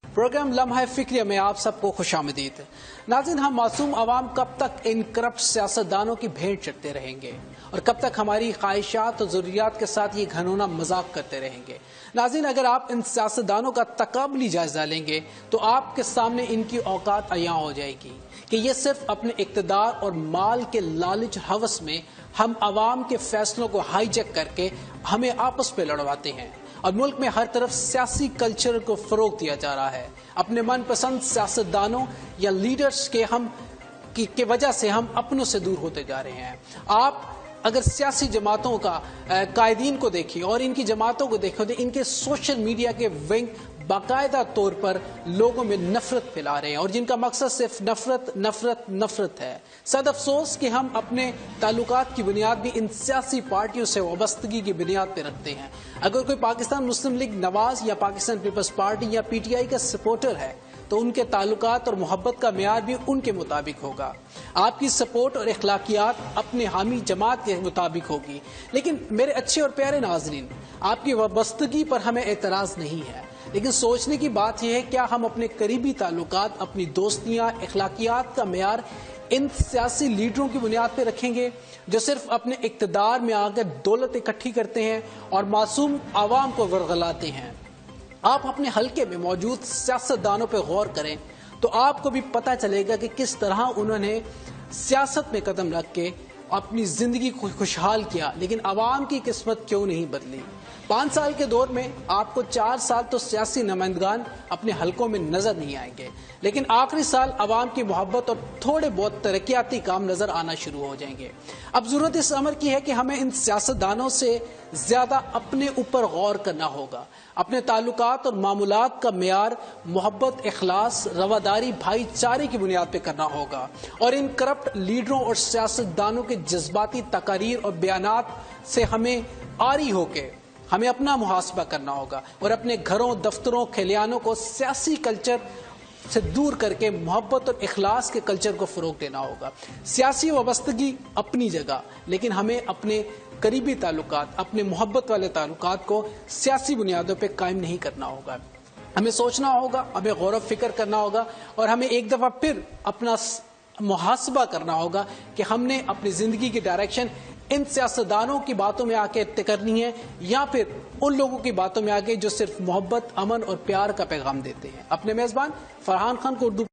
Programme لمحہ فکریہ میں آپ سب کو خوش آمدید. ناظرین، ہم معصوم عوام کب تک ان کرپٹ سیاستدانوں کی بھیٹ چڑھتے رہیں گے اور کب تک ہماری خواہشات اور ضروریات کے ساتھ یہ گھنونا مذاق کرتے رہیں گے؟ ناظرین، اگر آپ ان سیاستدانوں کا تقابلی جائزہ لیں گے تو آپ کے سامنے ان کی اوقات عیاں ہو جائے گی کہ یہ صرف اپنے اقتدار اور مال کے لالچ ہوس میں ہم عوام کے فیصلوں کو ہائی جیک کر کے ہمیں آپس میں لڑواتے ہیں اور ملک میں ہر طرف سیاسی کلچر کو فروغ دیا جا رہا ہے. اپنے من پسند سیاستدانوں یا لیڈرز کے وجہ سے ہم اپنوں سے دور ہوتے جا رہے ہیں. آپ اگر سیاسی جماعتوں کا قائدین کو دیکھیں اور ان کی جماعتوں کو دیکھیں تو ان کے سوشل میڈیا کے ونگ باقاعدہ طور پر لوگوں میں نفرت پھیلا رہے ہیں اور جن کا مقصد صرف نفرت نفرت نفرت ہے. صد افسوس کہ ہم اپنے تعلقات کی بنیاد بھی ان سیاسی پارٹیوں سے وابستگی کی بنیاد پہ رکھتے ہیں. اگر کوئی پاکستان مسلم لیگ نواز یا پاکستان پیپلز پارٹی یا پی ٹی آئی کا سپورٹر ہے تو ان کے تعلقات اور محبت کا معیار بھی ان کے مطابق ہوگا. آپ کی سپورٹ اور اخلاقیات اپنے حامی جماعت کے مطابق ہوگی. لیکن میرے اچھے اور پیارے ناظرین، آپ کی وابستگی پر ہمیں اعتراض نہیں ہے، لیکن سوچنے کی بات یہ ہے کیا ہم اپنے قریبی تعلقات، اپنی دوستیاں، اخلاقیات کا معیار ان سیاسی لیڈروں کی بنیاد پہ رکھیں گے جو صرف اپنے اقتدار میں آ کر دولت اکٹھی کرتے ہیں اور معصوم عوام کو ورغلاتے ہیں؟ آپ اپنے حلقے میں موجود سیاستدانوں پہ غور کریں تو آپ کو بھی پتہ چلے گا کہ کس طرح انہوں نے سیاست میں قدم رکھ کے اپنی زندگی کو خوشحال کیا، لیکن عوام کی قسمت کیوں نہیں بدلی. 5 سال کے دور میں آپ کو 4 سال تو سیاسی نمائندگان اپنے حلقوں میں نظر نہیں آئیں گے، لیکن آخری سال عوام کی محبت اور تھوڑے بہت ترقیاتی کام نظر آنا شروع ہو جائیں گے. اب ضرورت اس امر کی ہے کہ ہمیں ان سیاستدانوں سے زیادہ اپنے اوپر غور کرنا ہوگا. اپنے تعلقات اور معاملات کا معیار محبت، اخلاص، رواداری، بھائی چارے کی بنیاد پہ کرنا ہوگا اور ان کرپٹ لیڈروں اور سیاستدانوں کے جذباتی تقاریر اور بیانات سے ہمیں آری ہو کے ہمیں اپنا محاسبہ کرنا ہوگا اور اپنے گھروں، دفتروں، کھلیانوں کو سیاسی کلچر سے دور کر کے محبت اور اخلاص کے کلچر کو فروغ دینا ہوگا. سیاسی وابستگی اپنی جگہ، لیکن ہمیں اپنے قریبی تعلقات، اپنے محبت والے تعلقات کو سیاسی بنیادوں پہ قائم نہیں کرنا ہوگا. ہمیں سوچنا ہوگا، ہمیں غور و فکر کرنا ہوگا اور ہمیں ایک دفعہ پھر اپنا محاسبہ کرنا ہوگا کہ ہم نے اپنی زندگی کی ڈائریکشن ان سیاستدانوں کی باتوں میں آ کے طے کرنی ہے یا پھر ان لوگوں کی باتوں میں آ کے جو صرف محبت، امن اور پیار کا پیغام دیتے ہیں. اپنے میزبان فرحان خان کو اردو